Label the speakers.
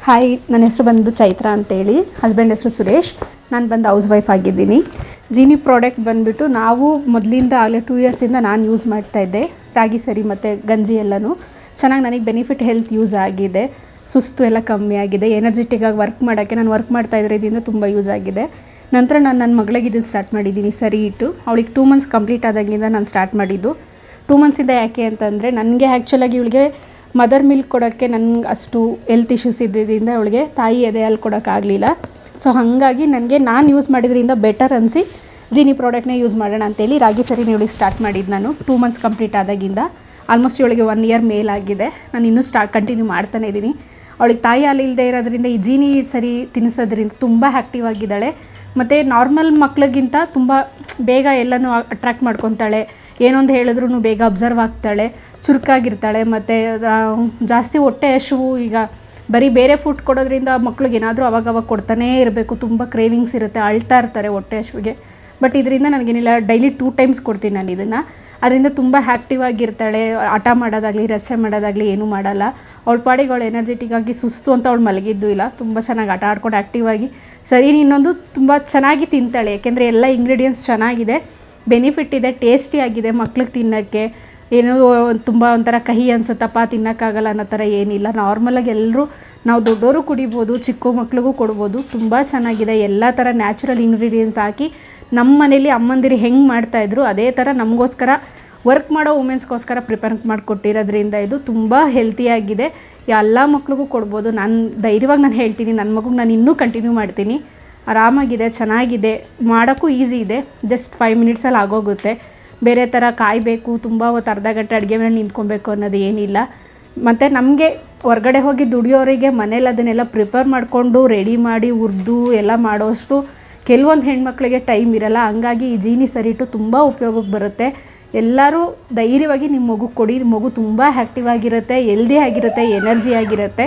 Speaker 1: Hi, ನನ್ನ ಹೆಸರು ಬಂದು ಚೈತ್ರ ಅಂತೇಳಿ. ಹಸ್ಬೆಂಡ್ ಹೆಸರು ಸುರೇಶ್. ನಾನು ಬಂದು ಹೌಸ್ ವೈಫ್ ಆಗಿದ್ದೀನಿ. ಜೀನಿ ಪ್ರಾಡಕ್ಟ್ ಬಂದುಬಿಟ್ಟು ನಾವು ಮೊದಲಿಂದ ಆಗಲೇ 2 ಇಯರ್ಸಿಂದ ನಾನು ಯೂಸ್ ಮಾಡ್ತಾಯಿದ್ದೆ. ರಾಗಿ ಸರಿ ಮತ್ತು ಗಂಜಿ ಎಲ್ಲನೂ ಚೆನ್ನಾಗಿ ನನಗೆ ಬೆನಿಫಿಟ್ ಹೆಲ್ತ್ ಯೂಸ್ ಆಗಿದೆ. ಸುಸ್ತು ಎಲ್ಲ ಕಮ್ಮಿ ಆಗಿದೆ. ಎನರ್ಜೆಟಿಕ್ಕಾಗಿ ವರ್ಕ್ ಮಾಡೋಕ್ಕೆ ನಾನು ವರ್ಕ್ ಮಾಡ್ತಾಯಿದ್ರೆ ಇದರಿಂದ ತುಂಬ ಯೂಸ್ ಆಗಿದೆ. ನಂತರ ನಾನು ನನ್ನ ಮಗಳಿಗೆ ಇದನ್ನು ಸ್ಟಾರ್ಟ್ ಮಾಡಿದ್ದೀನಿ ಸರಿ ಇಟ್ಟು. ಅವಳಿಗೆ 2 ಮಂತ್ಸ್ ಕಂಪ್ಲೀಟ್ ಆದಾಗಿಂದ ನಾನು ಸ್ಟಾರ್ಟ್ ಮಾಡಿದ್ದು. 2 ಮಂತ್ಸಿಂದ ಯಾಕೆ ಅಂತಂದರೆ ನನಗೆ ಆ್ಯಕ್ಚುಲಾಗಿ ಇವಳಿಗೆ ಮದರ್ ಮಿಲ್ಕ್ ಕೊಡೋಕ್ಕೆ ನನಗೆ ಅಷ್ಟು ಹೆಲ್ತ್ ಇಶ್ಯೂಸ್ ಇದ್ದಿದ್ದರಿಂದ ಅವಳಿಗೆ ತಾಯಿ ಎದೆ ಹಾಲು ಕೊಡೋಕ್ಕಾಗಲಿಲ್ಲ. ಸೊ ಹಾಗಾಗಿ ನನಗೆ ನಾನು ಯೂಸ್ ಮಾಡಿದ್ರಿಂದ ಬೆಟರ್ ಅನಿಸಿ ಜೀನಿ ಪ್ರಾಡಕ್ಟ್ನೇ ಯೂಸ್ ಮಾಡೋಣ ಅಂತೇಳಿ ರಾಗಿ ಸರಿನ ಇವಳಿಗೆ ಸ್ಟಾರ್ಟ್ ಮಾಡಿದ್ದು ನಾನು 2 ಮಂತ್ಸ್ ಕಂಪ್ಲೀಟ್ ಆದಾಗಿಂದ. ಆಲ್ಮೋಸ್ಟ್ ಇವಳಿಗೆ 1 ಇಯರ್ ಮೇಲಾಗಿದೆ. ನಾನು ಇನ್ನೂ ಕಂಟಿನ್ಯೂ ಮಾಡ್ತಾನೇ ಇದ್ದೀನಿ. ಅವಳಿಗೆ ತಾಯಿ ಹಾಲು ಇಲ್ಲದೆ ಇರೋದ್ರಿಂದ ಈ ಜೀನಿ ಸರಿ ತಿನ್ನಿಸೋದ್ರಿಂದ ತುಂಬ ಆ್ಯಕ್ಟಿವ್ ಆಗಿದ್ದಾಳೆ. ಮತ್ತು ನಾರ್ಮಲ್ ಮಕ್ಳಿಗಿಂತ ತುಂಬ ಬೇಗ ಎಲ್ಲನೂ ಅಟ್ರ್ಯಾಕ್ಟ್ ಮಾಡ್ಕೊತಾಳೆ. ಏನೊಂದು ಹೇಳಿದ್ರೂ ಬೇಗ ಅಬ್ಸರ್ವ್ ಆಗ್ತಾಳೆ, ಚುರುಕಾಗಿರ್ತಾಳೆ. ಮತ್ತು ಜಾಸ್ತಿ ಹೊಟ್ಟೆ ಹಸಿವು ಈಗ ಬರೀ ಬೇರೆ ಫುಡ್ ಕೊಡೋದ್ರಿಂದ ಮಕ್ಳಿಗೆ ಏನಾದರೂ ಅವಾಗವಾಗ ಕೊಡ್ತಾನೇ ಇರಬೇಕು. ತುಂಬ ಕ್ರೇವಿಂಗ್ಸ್ ಇರುತ್ತೆ, ಅಳ್ತಾ ಇರ್ತಾರೆ ಹೊಟ್ಟೆ ಹಸಿವಿಗೆ. ಬಟ್ ಇದರಿಂದ ನನಗೇನಿಲ್ಲ, ಡೈಲಿ 2 ಟೈಮ್ಸ್ ಕೊಡ್ತೀನಿ ನಾನು ಇದನ್ನು. ಅದರಿಂದ ತುಂಬ ಆ್ಯಕ್ಟಿವ್ ಆಗಿರ್ತಾಳೆ. ಆಟ ಮಾಡೋದಾಗಲಿ ರಚೆ ಮಾಡೋದಾಗಲಿ ಏನೂ ಮಾಡಲ್ಲ. ಅವಳ ಪಾಡಿಗೆ ಅವಳು ಎನರ್ಜೆಟಿಕ್ ಆಗಿ ಸುಸ್ತು ಅಂತ ಅವಳು ಮಲಗಿದ್ದು ಇಲ್ಲ. ತುಂಬ ಚೆನ್ನಾಗಿ ಆಟ ಆಡ್ಕೊಂಡು ಆ್ಯಕ್ಟಿವ್ ಆಗಿ ಸರಿ ಇನ್ನೊಂದು ತುಂಬ ಚೆನ್ನಾಗಿ ತಿಂತಾಳೆ. ಯಾಕೆಂದರೆ ಎಲ್ಲ ಇಂಗ್ರೀಡಿಯೆಂಟ್ಸ್ ಚೆನ್ನಾಗಿದೆ, ಬೆನಿಫಿಟ್ ಇದೆ, ಟೇಸ್ಟಿ ಆಗಿದೆ. ಮಕ್ಳಿಗೆ ತಿನ್ನೋಕ್ಕೆ ಏನೋ ತುಂಬ ಒಂಥರ ಕಹಿ ಅನ್ಸುತ್ತಪ್ಪ ತಿನ್ನೋಕ್ಕಾಗಲ್ಲ ಅನ್ನೋ ಥರ ಏನಿಲ್ಲ. ನಾರ್ಮಲಾಗಿ ಎಲ್ಲರೂ ನಾವು ದೊಡ್ಡವರು ಕುಡಿಬೋದು, ಚಿಕ್ಕ ಮಕ್ಳಿಗೂ ಕೊಡ್ಬೋದು. ತುಂಬ ಚೆನ್ನಾಗಿದೆ. ಎಲ್ಲ ಥರ ನ್ಯಾಚುರಲ್ ಇಂಗ್ರೀಡಿಯೆಂಟ್ಸ್ ಹಾಕಿ ನಮ್ಮ ಮನೇಲಿ ಅಮ್ಮಂದಿರು ಹೆಂಗೆ ಮಾಡ್ತಾಯಿದ್ರು ಅದೇ ಥರ ನಮಗೋಸ್ಕರ ವರ್ಕ್ ಮಾಡೋ ವುಮೆನ್ಸ್ಗೋಸ್ಕರ ಪ್ರಿಪೇರ್ ಮಾಡಿಕೊಟ್ಟಿರೋದ್ರಿಂದ ಇದು ತುಂಬ ಹೆಲ್ತಿಯಾಗಿದೆ. ಎಲ್ಲ ಮಕ್ಳಿಗೂ ಕೊಡ್ಬೋದು. ನಾನು ಧೈರ್ಯವಾಗಿ ನಾನು ಹೇಳ್ತೀನಿ, ನನ್ನ ಮಗುಗೆ ನಾನು ಇನ್ನೂ ಕಂಟಿನ್ಯೂ ಮಾಡ್ತೀನಿ. ಆರಾಮಾಗಿದೆ, ಚೆನ್ನಾಗಿದೆ, ಮಾಡೋಕ್ಕೂ ಈಸಿ ಇದೆ. ಜಸ್ಟ್ 5 ಮಿನಿಟ್ಸಲ್ಲಿ ಆಗೋಗುತ್ತೆ. ಬೇರೆ ಥರ ಕಾಯಬೇಕು, ತುಂಬ ಹೊತ್ತು ಅರ್ಧ ಗಂಟೆ ಅಡುಗೆ ಮೇಲೆ ನಿಂತ್ಕೊಬೇಕು ಅನ್ನೋದು ಏನಿಲ್ಲ. ಮತ್ತು ನಮಗೆ ಹೊರ್ಗಡೆ ಹೋಗಿ ದುಡಿಯೋರಿಗೆ ಮನೇಲಿ ಅದನ್ನೆಲ್ಲ ಪ್ರಿಪೇರ್ ಮಾಡಿಕೊಂಡು ರೆಡಿ ಮಾಡಿ ಹುರಿದು ಎಲ್ಲ ಮಾಡೋಷ್ಟು ಕೆಲವೊಂದು ಹೆಣ್ಮಕ್ಳಿಗೆ ಟೈಮ್ ಇರೋಲ್ಲ. ಹಂಗಾಗಿ ಈ ಜೀನಿ ಸರಿಟು ತುಂಬ ಉಪಯೋಗಕ್ಕೆ ಬರುತ್ತೆ. ಎಲ್ಲರೂ ಧೈರ್ಯವಾಗಿ ನಿಮ್ಮ ಮಗು ಕೊಡಿ. ಮಗು ತುಂಬ ಆ್ಯಕ್ಟಿವ್ ಆಗಿರುತ್ತೆ, ಹೆಲ್ದಿ ಆಗಿರುತ್ತೆ, ಎನರ್ಜಿ ಆಗಿರುತ್ತೆ.